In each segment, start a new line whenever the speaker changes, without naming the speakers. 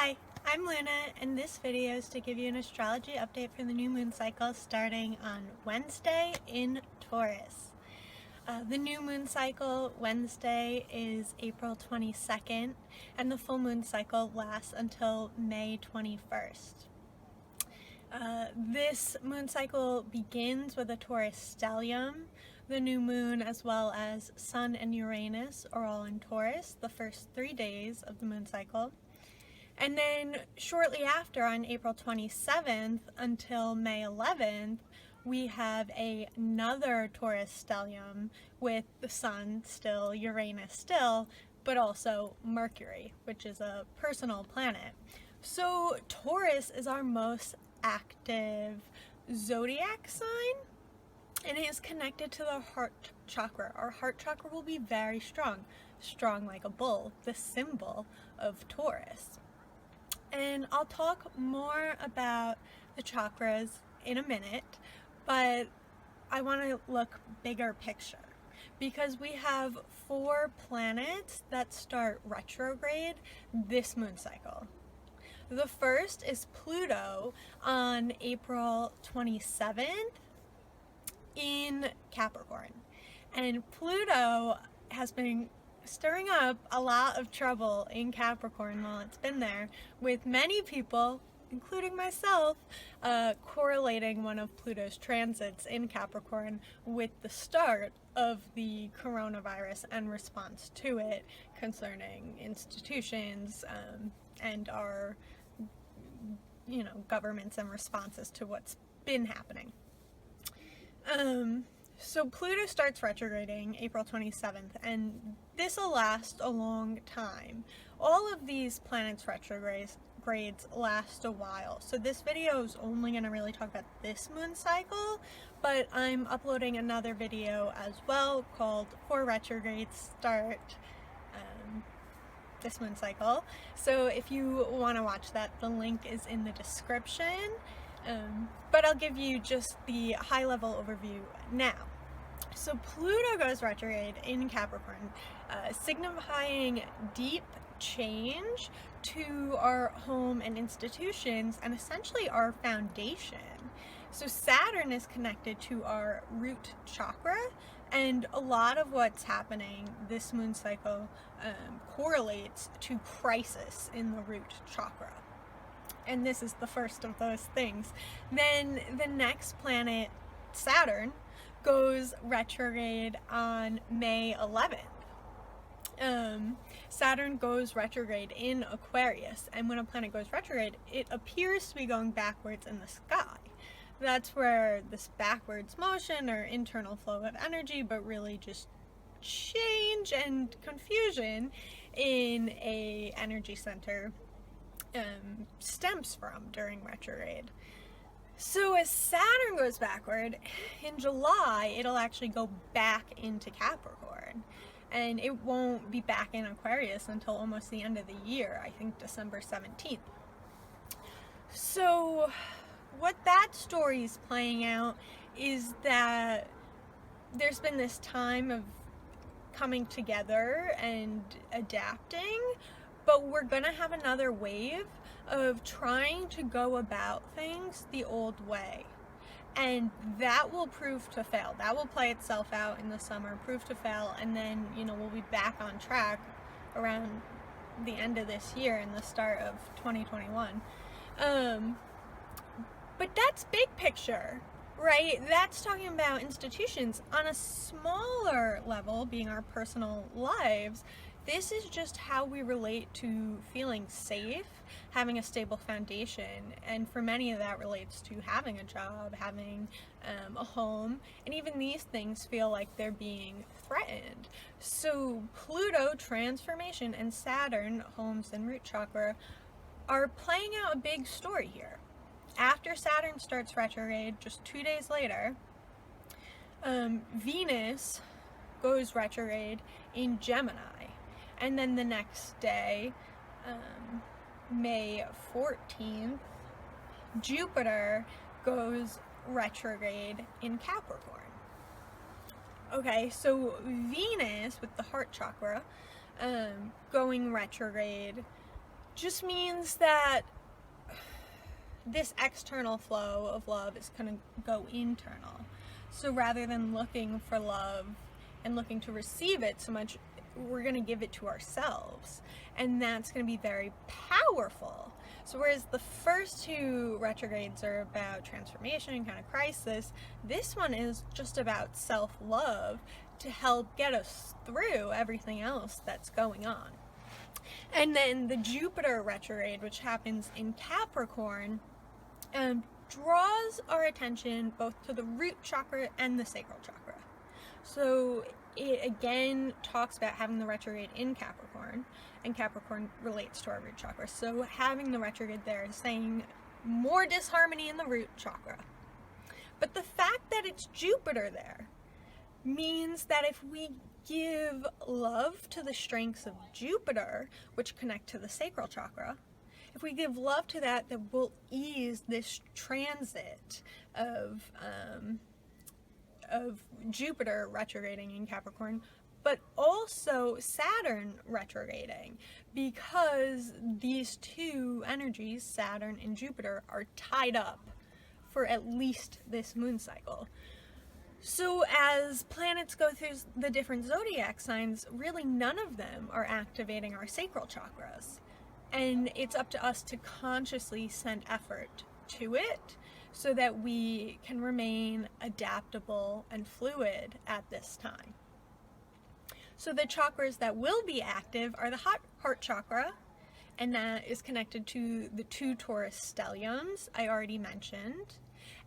Hi, I'm Luna, and this video is to give you an astrology update for the new moon cycle starting on Wednesday in Taurus. The new moon cycle Wednesday is April 22nd, and the full moon cycle lasts until May 21st. This moon cycle begins with a Taurus stellium. The new moon, as well as Sun and Uranus, are all in Taurus the first 3 days of the moon cycle. And then shortly after, on April 27th until May 11th, we have another Taurus stellium with the Sun still, Uranus still, but also Mercury, which is a personal planet. So Taurus is our most active zodiac sign, and it is connected to the heart chakra. Our heart chakra will be very strong, strong like a bull, the symbol of Taurus. And I'll talk more about the chakras in a minute, but I want to look bigger picture because we have 4 planets that start retrograde this moon cycle. The first is Pluto on April 27th in Capricorn. And Pluto has been stirring up a lot of trouble in Capricorn while it's been there, with many people, including myself, correlating one of Pluto's transits in Capricorn with the start of the coronavirus and response to it concerning institutions and our governments and responses to what's been happening. So Pluto starts retrograding April 27th, and this will last a long time. All of these planets retrogrades last a while, so this video is only going to really talk about this moon cycle, but I'm uploading another video as well called 4 Retrogrades Start this moon cycle. So if you want to watch that, the link is in the description. But I'll give you just the high-level overview now. So Pluto goes retrograde in Capricorn, signifying deep change to our home and institutions and essentially our foundation. So Saturn is connected to our root chakra, and a lot of what's happening this moon cycle correlates to crisis in the root chakra. And this is the first of those things. Then the next planet, Saturn, goes retrograde on May 11th. Saturn goes retrograde in Aquarius, and when a planet goes retrograde, it appears to be going backwards in the sky. That's where this backwards motion or internal flow of energy, but really just change and confusion in a energy center stems from during retrograde. So as Saturn goes backward, in July it'll actually go back into Capricorn, and it won't be back in Aquarius until almost the end of the year, I think December 17th. So what that story is playing out is that there's been this time of coming together and adapting, but we're gonna have another wave of trying to go about things the old way. And that will prove to fail. That will play itself out in the summer, prove to fail, and then, we'll be back on track around the end of this year and the start of 2021. But that's big picture, right? That's talking about institutions. On a smaller level, being our personal lives, this is just how we relate to feeling safe, having a stable foundation, and for many of that relates to having a job, having a home, and even these things feel like they're being threatened. So Pluto, transformation, and Saturn, homes and root chakra, are playing out a big story here. After Saturn starts retrograde, just 2 days later, Venus goes retrograde in Gemini. And then the next day, May 14th, Jupiter goes retrograde in Capricorn. Okay, so Venus with the heart chakra going retrograde just means that this external flow of love is going to go internal. So rather than looking for love and looking to receive it so much, we're going to give it to ourselves. And that's going to be very powerful. So whereas the first two retrogrades are about transformation and kind of crisis, this one is just about self-love to help get us through everything else that's going on. And then the Jupiter retrograde, which happens in Capricorn, draws our attention both to the root chakra and the sacral chakra. So it again talks about having the retrograde in Capricorn, and Capricorn relates to our root chakra. So having the retrograde there is saying more disharmony in the root chakra. But the fact that it's Jupiter there means that if we give love to the strengths of Jupiter, which connect to the sacral chakra, if we give love to that, that will ease this transit of Jupiter retrograding in Capricorn, but also Saturn retrograding, because these two energies, Saturn and Jupiter, are tied up for at least this moon cycle. So as planets go through the different zodiac signs, really none of them are activating our sacral chakras. And it's up to us to consciously send effort to it so that we can remain adaptable and fluid at this time. So the chakras that will be active are the heart chakra, and that is connected to the two Taurus stelliums I already mentioned.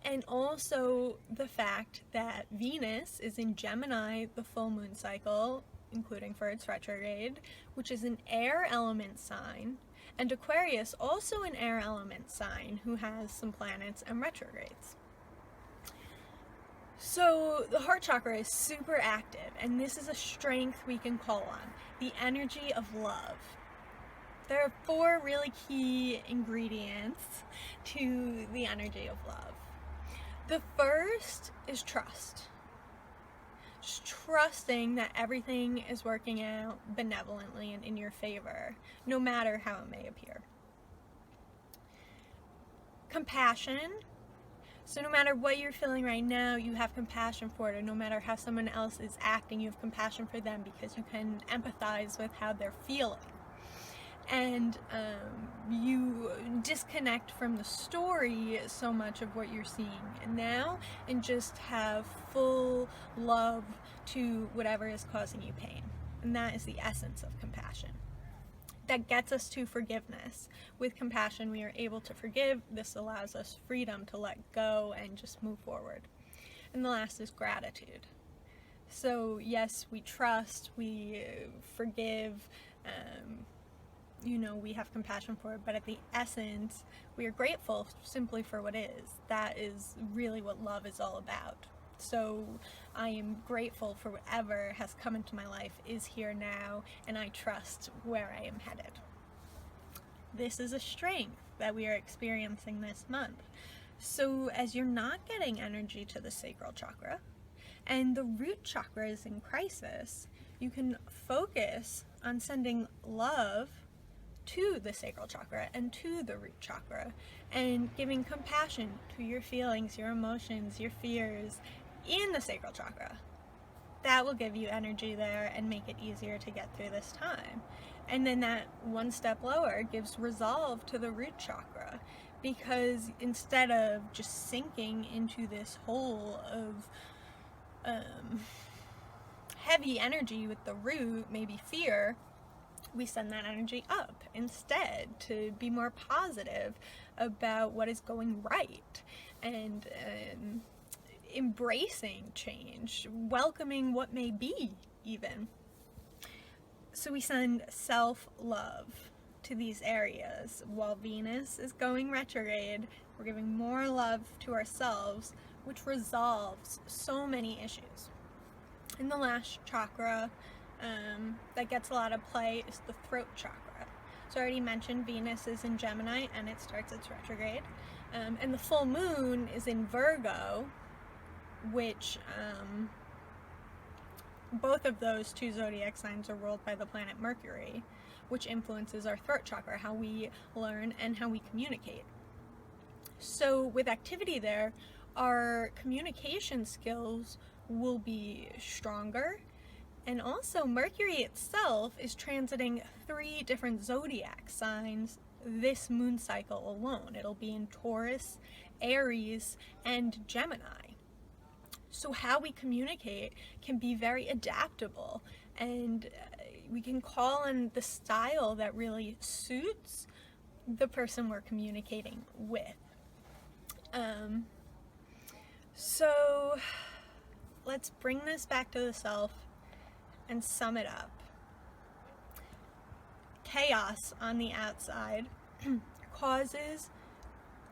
And also the fact that Venus is in Gemini the full moon cycle, including for its retrograde, which is an air element sign, and Aquarius, also an air element sign, who has some planets and retrogrades. So the heart chakra is super active, and this is a strength we can call on, the energy of love. There are 4 really key ingredients to the energy of love. The first is trust. Just trusting that everything is working out benevolently and in your favor, no matter how it may appear. Compassion. So no matter what you're feeling right now, you have compassion for it, or no matter how someone else is acting, you have compassion for them because you can empathize with how they're feeling. And you disconnect from the story so much of what you're seeing and now, and just have full love to whatever is causing you pain. And that is the essence of compassion. That gets us to forgiveness. With compassion, we are able to forgive. This allows us freedom to let go and just move forward. And the last is gratitude. So yes, we trust, we forgive, we have compassion for it, but at the essence, we are grateful simply for what is. That is really what love is all about. So I am grateful for whatever has come into my life, is here now, and I trust where I am headed. This is a strength that we are experiencing this month. So as you're not getting energy to the sacral chakra, and the root chakra is in crisis, you can focus on sending love to the sacral chakra and to the root chakra, and giving compassion to your feelings, your emotions, your fears in the sacral chakra. That will give you energy there and make it easier to get through this time. And then that one step lower gives resolve to the root chakra, because instead of just sinking into this hole of heavy energy with the root, maybe fear, we send that energy up instead to be more positive about what is going right, and embracing change, welcoming what may be even. So we send self-love to these areas. While Venus is going retrograde, we're giving more love to ourselves, which resolves so many issues. And the last chakra that gets a lot of play is the throat chakra. So I already mentioned Venus is in Gemini and it starts its retrograde. And the full moon is in Virgo, which both of those two zodiac signs are ruled by the planet Mercury. which influences our throat chakra, how we learn and how we communicate. So with activity there, our communication skills will be stronger. And also Mercury itself is transiting 3 different zodiac signs this moon cycle alone. It'll be in Taurus, Aries, and Gemini. So how we communicate can be very adaptable, and we can call on the style that really suits the person we're communicating with. So let's bring this back to the self and sum it up. Chaos on the outside causes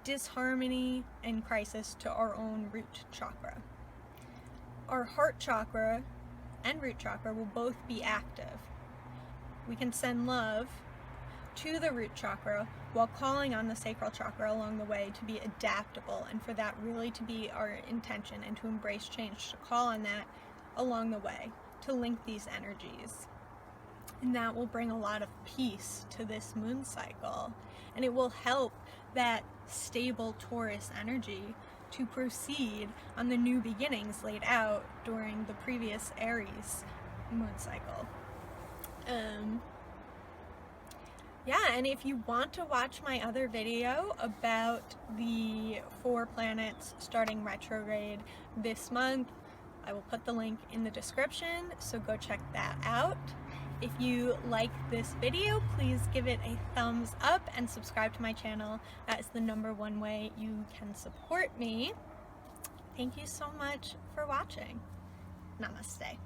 disharmony and crisis to our own root chakra. Our heart chakra and root chakra will both be active. We can send love to the root chakra while calling on the sacral chakra along the way to be adaptable, and for that really to be our intention, and to embrace change, to call on that along the way, to link these energies. And that will bring a lot of peace to this moon cycle, and it will help that stable Taurus energy to proceed on the new beginnings laid out during the previous Aries moon cycle. Yeah, and if you want to watch my other video about the 4 planets starting retrograde this month, I will put the link in the description, so go check that out. If you like this video, please give it a thumbs up and subscribe to my channel. That is the #1 way you can support me. Thank you so much for watching. Namaste.